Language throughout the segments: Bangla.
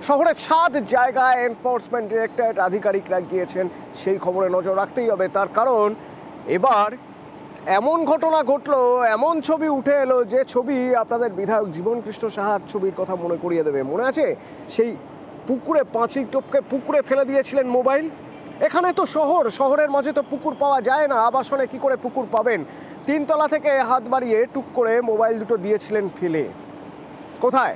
শহরের 7 জায়গায় এনফোর্সমেন্ট ডিরেক্টরেট আধিকারিকরা গিয়েছেন, সেই খবরে নজর রাখতেই হবে। তার কারণ এবার এমন ঘটনা ঘটলো, এমন ছবি উঠে এলো যে ছবি আপনাদের বিধায়ক জীবনকৃষ্ণ সাহার ছবির কথা মনে করিয়ে দেবে। মনে আছে সেই পুকুরে, পাঁচিল টপকে পুকুরে ফেলে দিয়েছিলেন মোবাইল? এখানে তো শহরের মাঝে তো পুকুর পাওয়া যায় না, আবাসনে কি করে পুকুর পাবেন? 3 তলা থেকে হাত বাড়িয়ে টুক করে মোবাইল দুটো দিয়েছিলেন ফেলে। কোথায়?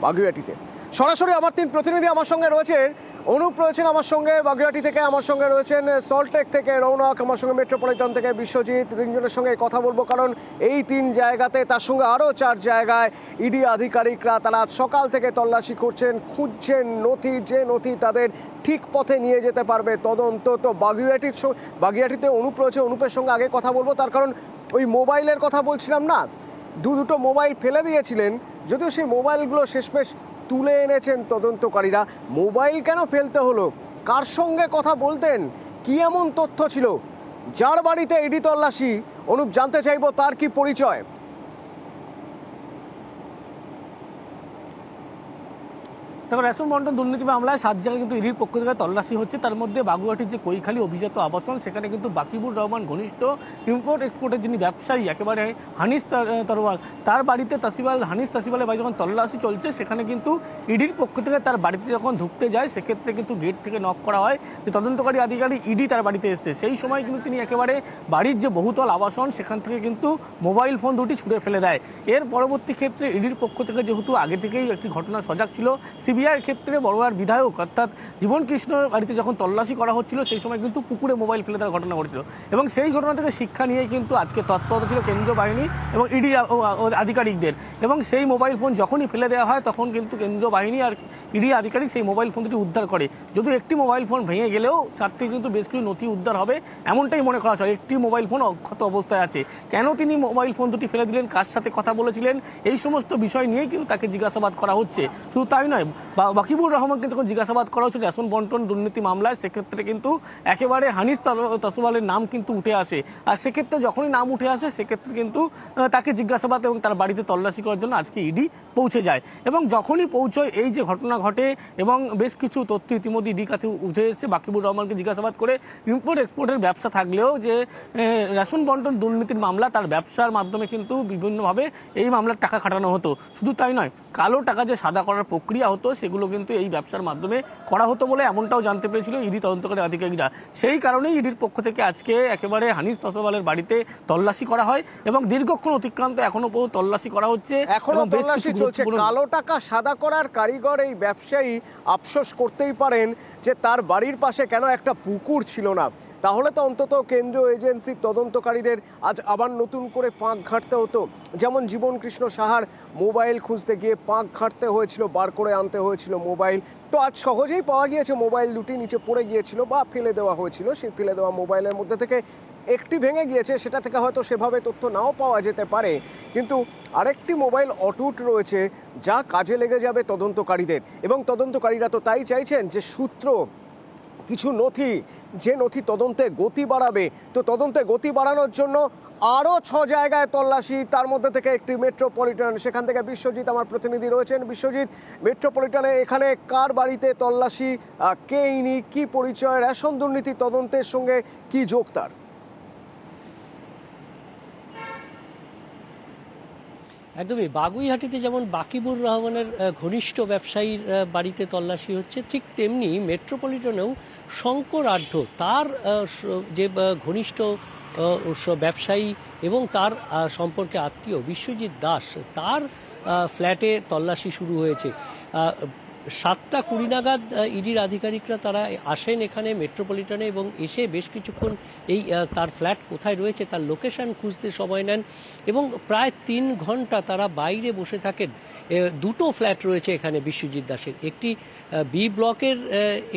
বাগুইআটিতে। সরাসরি আমার 3 প্রতিনিধি আমার সঙ্গে রয়েছেন। অনুপ রয়েছেন আমার সঙ্গে বাগুইআটি থেকে, আমার সঙ্গে রয়েছেন সল্টলেক থেকে রৌনক, আমার সঙ্গে মেট্রোপলিটন থেকে বিশ্বজিৎ। 3 জনের সঙ্গে কথা বলবো, কারণ এই 3 জায়গাতে, তার সঙ্গে আরও 4 জায়গায় ইডি আধিকারিকরা তারা সকাল থেকে তল্লাশি করছেন, খুঁজছেন নথি, যে নথি তাদের ঠিক পথে নিয়ে যেতে পারবে তদন্ত। তো বাগুইআটিতে অনুপ রয়েছে, অনুপের সঙ্গে আগে কথা বলবো। তার কারণ ওই মোবাইলের কথা বলছিলাম না, দুটো মোবাইল ফেলে দিয়েছিলেন, যদিও সেই মোবাইলগুলো শেষমেশ তুলে এনেছেন তদন্তকারীরা। মোবাইল কেন ফেলতে হলো? কার সঙ্গে কথা বলতেন? কি এমন তথ্য ছিল যার বাড়িতে ইডি তল্লাশি? অনুপ, জানতে চাইবো তার কি পরিচয়। তবে রেশন বন্টন দুর্নীতি মামলায় 7 জায়গায় কিন্তু ইডির পক্ষ থেকে তল্লাশি হচ্ছে। তার মধ্যে বাগুইআটির যে কৈখালী অভিজাত আবাসন, সেখানে কিন্তু বাকিবুর রহমান ঘনিষ্ঠ ইম্পোর্ট এক্সপোর্টের যিনি ব্যবসায়ী একেবারে হানিস তরওয়াল, তার বাড়িতে হানিস তাসিবালের বাড়ি যখন তল্লাশি চলছে, সেখানে কিন্তু ইডির পক্ষ থেকে তার বাড়িতে যখন ঢুকতে যায়, সেক্ষেত্রে কিন্তু গেট থেকে নক করা হয় যে তদন্তকারী আধিকারিক ইডি তার বাড়িতে এসছে। সেই সময় কিন্তু তিনি একেবারে বাড়ির যে বহুতল আবাসন, সেখান থেকে কিন্তু মোবাইল ফোন দুটি ছুঁড়ে ফেলে দেয়। এর পরবর্তী ক্ষেত্রে ইডির পক্ষ থেকে যেহেতু আগে থেকেই একটি ঘটনা সজাগ ছিল, সিবিআইয়ের ক্ষেত্রে বড়ুয়ার বিধায়ক অর্থাৎ জীবনকৃষ্ণর বাড়িতে যখন তল্লাশি করা হচ্ছিল, সেই সময় কিন্তু পুকুরে মোবাইল ফেলে দেওয়ার ঘটনা ঘটেছিল। এবং সেই ঘটনা থেকে শিক্ষা নিয়ে কিন্তু আজকে তৎপরতা ছিল কেন্দ্রীয় বাহিনী এবং ইডি আধিকারিকদের। এবং সেই মোবাইল ফোন যখনই ফেলে দেওয়া হয়, তখন কিন্তু কেন্দ্রীয় বাহিনী আর ইডি আধিকারিক সেই মোবাইল ফোন দুটি উদ্ধার করে। যদিও একটি মোবাইল ফোন ভেঙে গেলেও তার থেকে কিন্তু বেশ কিছু নথি উদ্ধার হবে, এমনটাই মনে করা হয়। একটি মোবাইল ফোন অক্ষত অবস্থায় আছে। কেন তিনি মোবাইল ফোন দুটি ফেলে দিলেন, কার সাথে কথা বলেছিলেন, এই সমস্ত বিষয় নিয়ে কিন্তু তাকে জিজ্ঞাসাবাদ করা হচ্ছে। শুধু তাই নয়, বাকিবুর রহমানকে যখন জিজ্ঞাসাবাদ করা হচ্ছিল রেশন বন্টন দুর্নীতি মামলায়, সেক্ষেত্রে কিন্তু একেবারে হানিস তাসিবালের নাম কিন্তু উঠে আসে। আর সেক্ষেত্রে যখনই নাম উঠে আসে, সেক্ষেত্রে কিন্তু তাকে জিজ্ঞাসাবাদ এবং তার বাড়িতে তল্লাশি করার জন্য আজকে ইডি পৌঁছে যায়। এবং যখনই পৌঁছয়, এই যে ঘটনা ঘটে এবং বেশ কিছু তথ্য ইতিমধ্যে ইডির কাছে উঠে এসেছে। বাকিবুর রহমানকে জিজ্ঞাসাবাদ করে ইম্পোর্ট এক্সপোর্টের ব্যবসা থাকলেও যে রেশন বন্টন দুর্নীতির মামলা, তার ব্যবসার মাধ্যমে কিন্তু বিভিন্নভাবে এই মামলার টাকা খাটানো হতো। শুধু তাই নয়, কালো টাকা যে সাদা করার প্রক্রিয়া হতো, সেগুলো কিন্তু এই ব্যবসার মাধ্যমে করা হতো বলে এমনটাও জানতে পেরেছিল ইডি তদন্তকারী আধিকারিকরা। সেই কারণেই ইডির পক্ষ থেকে আজকে একেবারে হানিস তাসিবালের বাড়িতে তল্লাশি করা হয় এবং দীর্ঘক্ষণ অতিক্রান্ত এখনো পর্যন্ত তল্লাশি করা হচ্ছে, এখনো তল্লাশি চলছে। কালো টাকা সাদা করার কারিগর এই ব্যবসায়ী আফসোস করতেই পারেন যে তার বাড়ির পাশে কেন একটা পুকুর ছিল না। তাহলে তো অন্তত কেন্দ্রীয় এজেন্সির তদন্তকারীদের আজ আবার নতুন করে পাঁক ঘাঁটতে হতো। যেমন জীবনকৃষ্ণ সাহার মোবাইল খুঁজতে গিয়ে পাঁক ঘাঁটতে হয়েছিল, বার করে আনতে হয়েছিল মোবাইল। তো আজ সহজেই পাওয়া গিয়েছে, মোবাইল দুটি নিচে পড়ে গিয়েছিল বা ফেলে দেওয়া হয়েছিল। সেই ফেলে দেওয়া মোবাইলের মধ্যে থেকে একটি ভেঙে গিয়েছে, সেটা থেকে হয়তো সেভাবে তথ্য নাও পাওয়া যেতে পারে, কিন্তু আরেকটি মোবাইল অটুট রয়েছে, যা কাজে লেগে যাবে তদন্তকারীদের। এবং তদন্তকারীরা তো তাই চাইছেন যে সূত্র, কিছু নথি, যে নথি তদন্তে গতি বাড়াবে। তো তদন্তে গতি বাড়ানোর জন্য আরও 6 জায়গায় তল্লাশি, তার মধ্যে থেকে একটি মেট্রোপলিটন। সেখান থেকে বিশ্বজিৎ আমার প্রতিনিধি রয়েছেন। বিশ্বজিৎ, মেট্রোপলিটনে এখানে কার বাড়িতে তল্লাশি, কে ইনি, কি পরিচয়, রেশন দুর্নীতি তদন্তের সঙ্গে কি যোগ তার? একদমই, বাগুইআটিতে যেমন বাকিবুর রহমানের ঘনিষ্ঠ ব্যবসায়ীর বাড়িতে তল্লাশি হচ্ছে, ঠিক তেমনি মেট্রোপলিটনেও শঙ্কর আঢ্য, তার যে ঘনিষ্ঠ ব্যবসায়ী এবং তার সম্পর্কে আত্মীয় বিশ্বজিৎ দাস, তার ফ্ল্যাটে তল্লাশি শুরু হয়েছে। 7:20 নাগাদ ইডির আধিকারিকরা তারা আসেন এখানে মেট্রোপলিটনে এবং এসে বেশ কিছুক্ষণ এই তার ফ্ল্যাট কোথায় রয়েছে তার লোকেশন খুঁজতে সময় নেন এবং প্রায় 3 ঘন্টা তারা বাইরে বসে থাকেন। দুটো ফ্ল্যাট রয়েছে এখানে বিশ্বজিৎ দাসের, একটি বি ব্লকের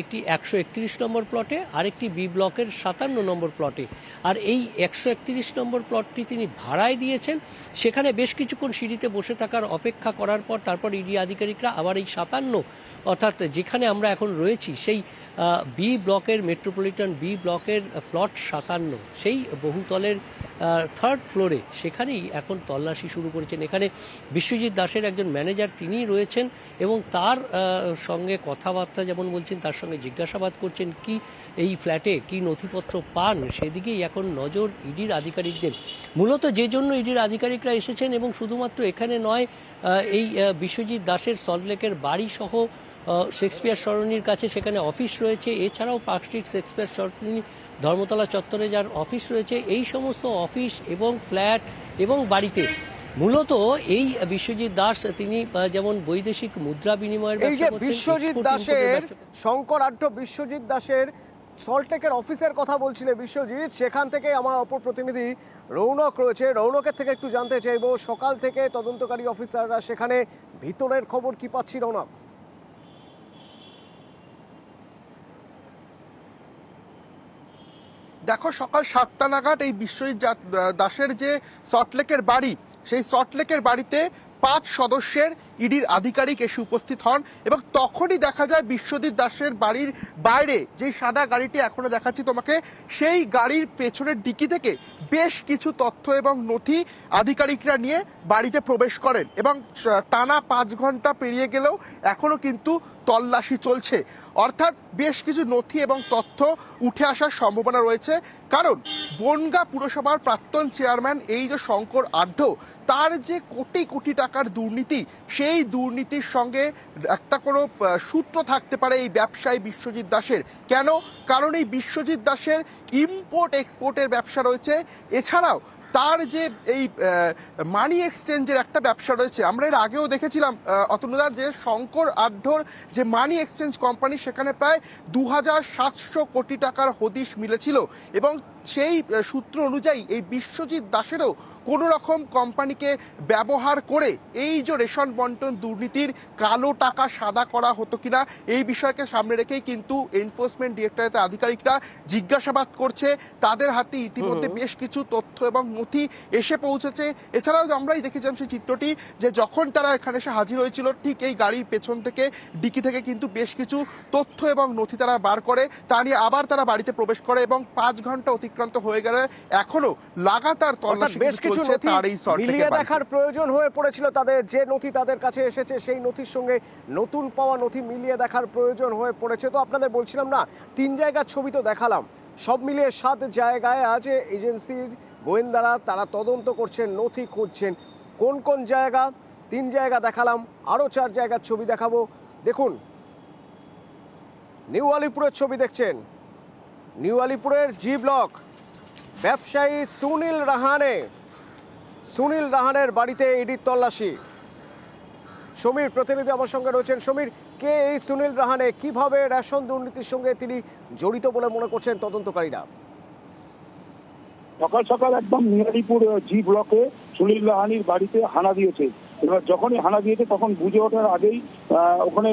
একটি 131 নম্বর প্লটে, আরেকটি বি ব্লকের 57 নম্বর প্লটে। আর এই 131 নম্বর প্লটটি তিনি ভাড়ায় দিয়েছেন। সেখানে বেশ কিছুক্ষণ সিঁড়িতে বসে থাকার অপেক্ষা করার পর তারপর ইডি আধিকারিকরা আবার এই 57, অর্থাৎ যেখানে আমরা এখন রয়েছি সেই বি ব্লকের, মেট্রোপলিটন বি ব্লকের প্লট 57, সেই বহুতলের থার্ড ফ্লোরে, সেখানেই এখন তল্লাশি শুরু করেছেন। এখানে বিশ্বজিৎ দাসের একজন ম্যানেজার তিনি রয়েছেন এবং তার সঙ্গে কথাবার্তা যেমন বলছেন, তার সঙ্গে জিজ্ঞাসাবাদ করছেন কি এই ফ্ল্যাটে কি নথিপত্র পান, সেদিকেই এখন নজর ইডির আধিকারিকদের। মূলত যে জন্য ইডির আধিকারিকরা এসেছেন, এবং শুধুমাত্র এখানে নয়, এই বিশ্বজিৎ দাসের সল্টলেকের বাড়ি সহ শেক্সপিয়ার সরণির কাছে সেখানে অফিস রয়েছে, এছাড়াও পার্ক স্ট্রিট শেক্সপিয়ার সরণি ধর্মতলা চত্বরে যার অফিস রয়েছে, এই সমস্ত অফিস এবং ফ্ল্যাট এবং বাড়িতে মূলত এই বিশ্বজিৎ দাস তিনি যেমন বৈদেশিক মুদ্রা বিনিময়ের এই যে বিশ্বজিৎ দাসের শঙ্কর আঢ্য বিশ্বজিৎ দাসের সল্টলেকের অফিসের কথা বলছিলেন বিশ্বজিৎ, সেখান থেকে আমার অপর প্রতিনিধি রৌনক রয়েছে। রৌনকের থেকে একটু জানতে চাইবো, সকাল থেকে তদন্তকারী অফিসাররা সেখানে ভিতরের খবর কি পাচ্ছি রৌনক? দেখো, সকাল 7টা নাগাদ এই বিশ্বজিৎ দাসের যে সল্টলেকের বাড়ি, সেই সল্টলেকের বাড়িতে 5 সদস্যের ইডির আধিকারিক এসে উপস্থিত হন এবং তখনই দেখা যায় বিশ্বজিৎ দাসের বাড়ির বাইরে যে সাদা গাড়িটি এখনো দেখাচ্ছি তোমাকে, সেই গাড়ির পেছনের ডিকি থেকে বেশ কিছু তথ্য এবং নথি আধিকারিকরা নিয়ে বাড়িতে প্রবেশ করেন এবং টানা 5 ঘন্টা পেরিয়ে গেলেও এখনো কিন্তু তল্লাশি চলছে। অর্থাৎ বেশ কিছু নথি এবং তথ্য উঠে আসার সম্ভাবনা রয়েছে, কারণ বনগাঁ পুরসভার প্রাক্তন চেয়ারম্যান এই যে শঙ্কর আঢ্য, তার যে কোটি কোটি টাকার দুর্নীতি, সেই দুর্নীতির সঙ্গে একটা কোনো সূত্র থাকতে পারে এই ব্যবসায়ী বিশ্বজিৎ দাসের। কেন? কারণ এই বিশ্বজিৎ দাসের ইম্পোর্ট এক্সপোর্টের ব্যবসা রয়েছে, এছাড়াও তার যে এই মানি এক্সচেঞ্জের একটা ব্যবসা রয়েছে। আমরা এর আগেও দেখেছিলাম অতনুদা, যে শঙ্কর আঢ্যর যে মানি এক্সচেঞ্জ কোম্পানি, সেখানে প্রায় 2700 কোটি টাকার হদিশ মিলেছিল এবং সেই সূত্র অনুযায়ী এই বিশ্বজিৎ দাসেরও কোনো রকম কোম্পানিকে ব্যবহার করে এই যে রেশন বন্টন দুর্নীতির কালো টাকা সাদা করা হতো কিনা, এই বিষয়কে সামনে রেখেই কিন্তু এনফোর্সমেন্ট ডিরেক্টরেটের আধিকারিকরা জিজ্ঞাসাবাদ করছে। তাদের হাতে ইতিমধ্যে বেশ কিছু তথ্য এবং নথি এসে পৌঁছেছে। এছাড়াও আমরাই দেখেছিলাম সেই চিত্রটি, যে যখন তারা এখানে এসে হাজির হয়েছিল, ঠিক এই গাড়ির পেছন থেকে ডিকি থেকে কিন্তু বেশ কিছু তথ্য এবং নথি তারা বার করে, তা নিয়ে আবার তারা বাড়িতে প্রবেশ করে এবং 5 ঘন্টা অতিক্রান্ত হয়ে গেলে এখনো লাগাতার তল্লাশি বেশ কিছু নথি মিলিয়ে দেখার প্রয়োজন হয়ে পড়েছিল তাদের। যে নথি তাদের কাছে এসেছে সেই নথির সঙ্গে নতুন পাওয়া নথি মিলিয়ে দেখার প্রয়োজন হয়ে পড়েছে। তো আপনাদের বলছিলাম না, 3 জায়গার ছবি তো দেখালাম, সব মিলিয়ে 7 জায়গায় আছে এজেন্সির গোয়েন্দারা, তারা তদন্ত করছেন, নথি খুঁজছেন। কোন কোন জায়গা? 3 জায়গা দেখালাম, আরও 4 জায়গার ছবি দেখাবো। দেখুন, নিউ আলিপুরের ছবি দেখছেন, নিউ আলিপুরের জি ব্লক, ব্যবসায়ী সুনীল রাহানের বাড়িতে ইডির তল্লাশি। সমীর প্রতিনিধি আমার সঙ্গে রয়েছেন। সমীর, কে এই সুনীল রাহানে, কিভাবে রেশন দুর্নীতির সঙ্গে তিনি জড়িত বলে মনে করছেন তদন্তকারীরা? সকাল সকাল একদম নিয়ারিপুর জি ব্লকে সুনীল রাহানির বাড়িতে হানা দিয়েছে। এবার যখনই হানা দিয়েছে তখন বুঝে ওঠার আগেই ওখানে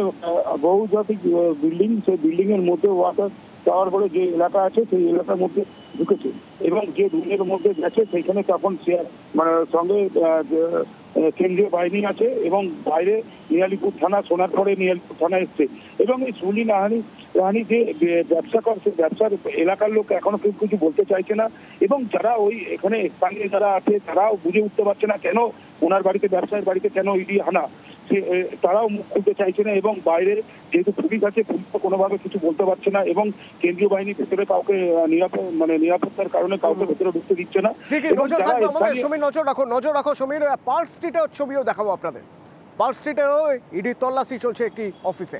বহুজাতিক বিল্ডিং, সেই বিল্ডিং এর মধ্যে ওয়াটার টাওয়ার বলে যে এলাকা আছে, সেই এলাকার মধ্যে ঢুকেছে এবং যে রুমের মধ্যে গেছে সেইখানে তখন মানে সঙ্গে কেন্দ্রীয় বাহিনী আছে এবং বাইরে নিয়ালিপুর থানা, সোনারপুরে নিয়ালিপুর থানা এসছে এবং এই সুনীল রাহানি যে ব্যবসা করছে, ব্যবসার এলাকার লোক এখনো কেউ কিছু বলতে চাইছে না এবং যারা ওই এখানে স্থানীয় যারা আছে তারাও বুঝে উঠতে পারছে না কেন ওনার বাড়িতে, ব্যবসায়ীর বাড়িতে কেন ইডি হানা, তারাও মুখ খুলতে চাইছে না এবং বাইরে যেহেতু পুলিশ আছে, পুলিশ কোনোভাবে কিছু বলতে পারছে না এবং কেন্দ্রীয় বাহিনী ভেতরে কাউকে নিরাপত্তার কারণে কাউকে ভেতরে ঢুকতে দিচ্ছে না। নজর রাখো সমীর। পার্ক স্ট্রিটের ছবিও দেখাবো আপনাদের। পার্ক স্ট্রিটেও ইডি তল্লাশি চলছে একটি অফিসে।